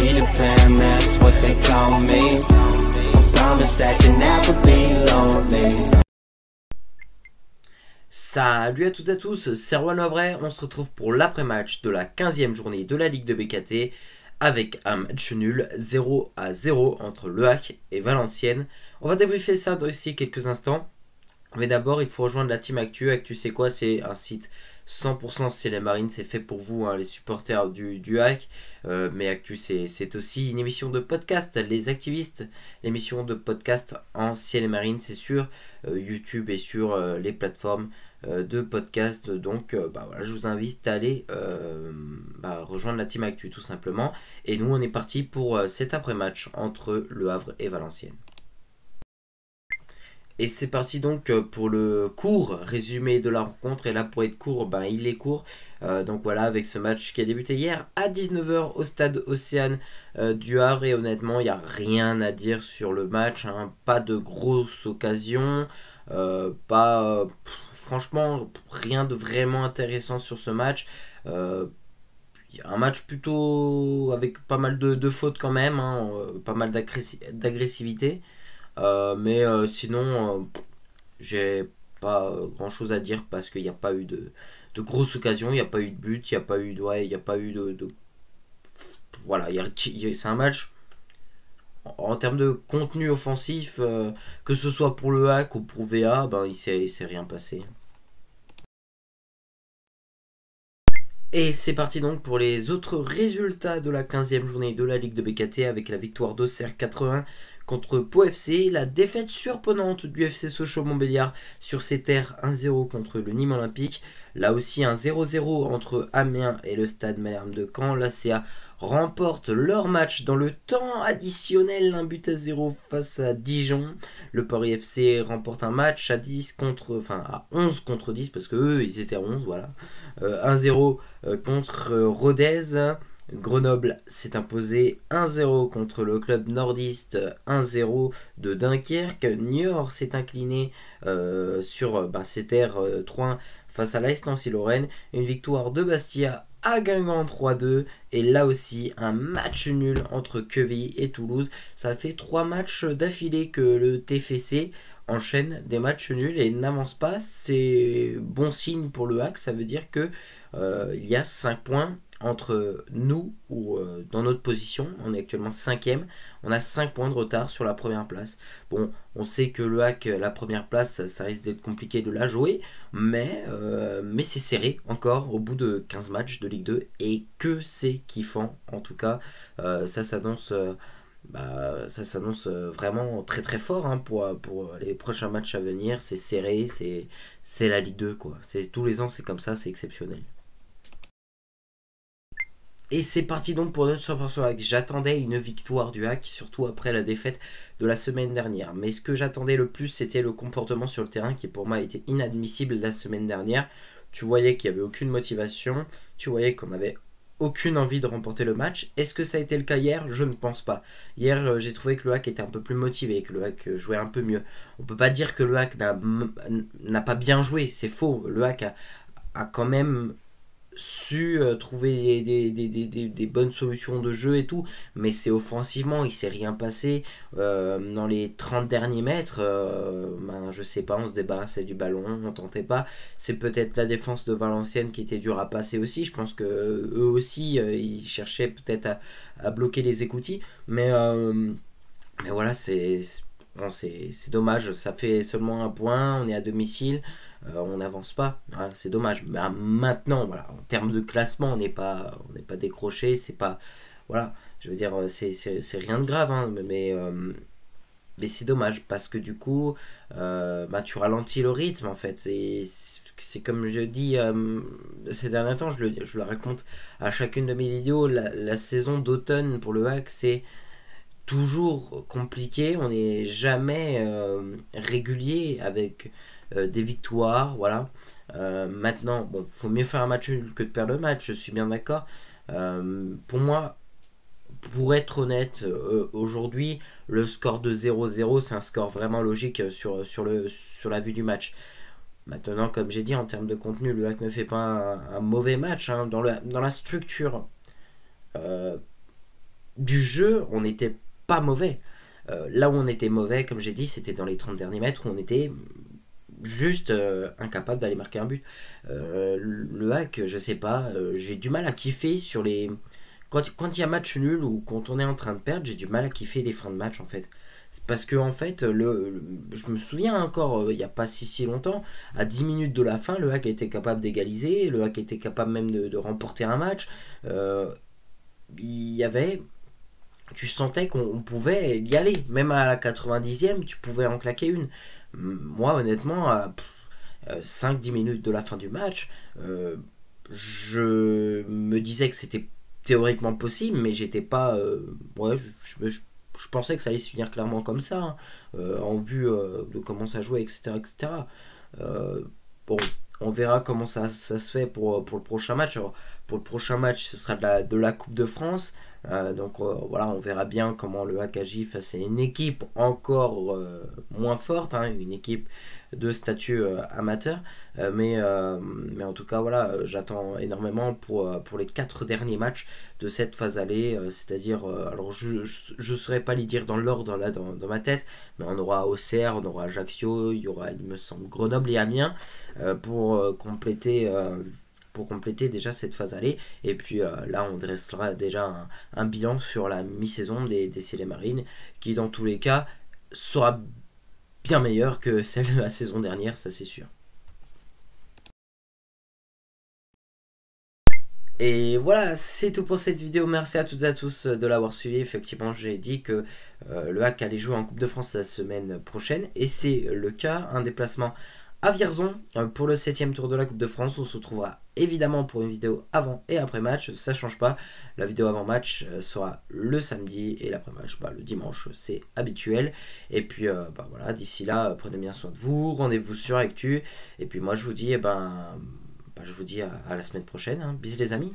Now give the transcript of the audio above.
Peter Pan, that's what they call me. I promise that you never be lonely. Salut à toutes et à tous, c'est Erwan Lovray, on se retrouve pour l'après-match de la 15e journée de la Ligue de BKT avec un match nul 0-0 entre Le Hack et Valenciennes. On va débriefer ça d'ici quelques instants, mais d'abord il faut rejoindre la team Actu. Actu c'est quoi? C'est un site 100% Ciel et Marine, c'est fait pour vous, hein, les supporters du Hack, mais Actu c'est aussi une émission de podcast, les activistes, l'émission de podcast en Ciel et Marine, c'est sur YouTube et sur les plateformes de podcast. Donc voilà, je vous invite à aller rejoindre la team Actu tout simplement. Et nous on est parti pour cet après-match entre Le Havre et Valenciennes. Et c'est parti donc pour le court résumé de la rencontre. Et là, pour être court, il est court. Donc voilà, avec ce match qui a débuté hier à 19h au stade Océane du Havre. Et honnêtement, il n'y a rien à dire sur le match, hein. Pas de grosses occasions. Franchement, rien de vraiment intéressant sur ce match. Un match plutôt avec pas mal de fautes quand même, hein, pas mal d'agressivité. Sinon, j'ai pas grand chose à dire parce qu'il n'y a pas eu de grosses occasions, il n'y a pas eu de but, il n'y a pas eu de voilà, c'est un match en termes de contenu offensif, que ce soit pour le Hack ou pour VA, il s'est rien passé. Et c'est parti donc pour les autres résultats de la 15e journée de la Ligue de BKT avec la victoire d'Auxerre 80 contre Pau FC, la défaite surprenante du FC Sochaux-Montbéliard sur ses terres 1-0 contre le Nîmes Olympique, là aussi un 0-0 entre Amiens et le Stade Malherbe de Caen. L'ACA remporte leur match dans le temps additionnel, 1-0 face à Dijon. Le Paris FC remporte un match à 11 contre 10 parce que eux ils étaient à 11, voilà. 1-0 contre Rodez. Grenoble s'est imposé 1-0 contre le club nordiste 1-0 de Dunkerque. Niort s'est incliné sur ses terres 3-1 face à l'AS Nancy-Lorraine. Une victoire de Bastia à Guingamp 3-2. Et là aussi un match nul entre Quevilly et Toulouse. Ça fait 3 matchs d'affilée que le TFC enchaîne des matchs nuls et n'avance pas. C'est bon signe pour le Hack, ça veut dire que il y a 5 points entre nous ou dans notre position. On est actuellement 5ème, on a 5 points de retard sur la première place. Bon, on sait que le Hack, la première place, ça risque d'être compliqué de la jouer, mais c'est serré encore au bout de 15 matchs de Ligue 2 et que c'est kiffant en tout cas. Ça s'annonce vraiment très très fort, hein, pour les prochains matchs à venir. C'est serré, c'est la Ligue 2 quoi. Tous les ans c'est comme ça, c'est exceptionnel. Et c'est parti donc pour notre 100% Hack. J'attendais une victoire du Hack, surtout après la défaite de la semaine dernière. Mais ce que j'attendais le plus, c'était le comportement sur le terrain qui pour moi était inadmissible la semaine dernière. Tu voyais qu'il n'y avait aucune motivation, tu voyais qu'on avait aucune envie de remporter le match. Est-ce que ça a été le cas hier? Je ne pense pas. Hier, j'ai trouvé que le Hack était un peu plus motivé, que le Hack jouait un peu mieux. On peut pas dire que le Hack n'a pas bien joué, c'est faux. Le Hack a quand même su trouver des bonnes solutions de jeu et tout, mais c'est offensivement, il s'est rien passé. Dans les 30 derniers mètres, je sais pas, on se débarrassait du ballon, on tentait pas. C'est peut-être la défense de Valenciennes qui était dure à passer aussi. Je pense que eux aussi ils cherchaient peut-être à bloquer les écoutilles, mais voilà, c'est dommage. Ça fait seulement un point, on est à domicile, on n'avance pas, voilà, c'est dommage. Mais maintenant, voilà, en termes de classement, on n'est pas décroché, c'est pas, voilà, je veux dire, c'est rien de grave, hein, mais c'est dommage parce que du coup, tu ralentis le rythme en fait. C'est comme je dis ces derniers temps, je le raconte à chacune de mes vidéos, la saison d'automne pour le Hack, c'est toujours compliqué, on n'est jamais régulier avec des victoires, voilà. Maintenant, bon, faut mieux faire un match nul que de perdre le match, je suis bien d'accord. Pour moi, pour être honnête, aujourd'hui, le score de 0-0, c'est un score vraiment logique sur la vue du match. Maintenant, comme j'ai dit, en termes de contenu, le Hack ne fait pas un mauvais match, hein, dans la structure. du jeu, on n'était pas mauvais. Là où on était mauvais, comme j'ai dit, c'était dans les 30 derniers mètres où on était juste incapable d'aller marquer un but. Le hack, je sais pas, j'ai du mal à kiffer sur les... Quand il y a match nul ou quand on est en train de perdre, j'ai du mal à kiffer les fins de match en fait. C'est parce que en fait, je me souviens encore, il n'y a pas si longtemps, à 10 minutes de la fin, le hack était capable d'égaliser, le hack était capable même de remporter un match. Il y avait... Tu sentais qu'on pouvait y aller. Même à la 90e, tu pouvais en claquer une. Moi, honnêtement, à 5-10 minutes de la fin du match, je me disais que c'était théoriquement possible, mais j'étais pas. Ouais, je pensais que ça allait se finir clairement comme ça, hein, en vue de comment ça jouait, etc. etc. Bon, on verra comment ça se fait pour le prochain match. Alors, pour le prochain match, ce sera de la Coupe de France. Donc voilà, on verra bien comment le HAC agit face à une équipe encore moins forte, hein, une équipe de statut amateur. Mais en tout cas, voilà, j'attends énormément pour les 4 derniers matchs de cette phase aller. C'est-à-dire, alors je ne saurais pas les dire dans l'ordre là dans ma tête, mais on aura Auxerre, on aura Ajaccio, il y aura, il me semble, Grenoble et Amiens pour compléter déjà cette phase aller. Et puis là, on dressera déjà un bilan sur la mi-saison des Célés Marines, qui dans tous les cas sera bien meilleure que celle de la saison dernière, ça c'est sûr. Et voilà, c'est tout pour cette vidéo. Merci à toutes et à tous de l'avoir suivi. Effectivement, j'ai dit que le HAC allait jouer en Coupe de France la semaine prochaine. Et c'est le cas, un déplacement à Vierzon pour le 7ème tour de la Coupe de France. On se retrouvera évidemment pour une vidéo avant et après match, ça change pas. La vidéo avant match sera le samedi et l'après match le dimanche, c'est habituel. Et puis voilà, d'ici là, prenez bien soin de vous, rendez-vous sur Actu. Et puis moi je vous dis, je vous dis à la semaine prochaine, hein. Bisous les amis.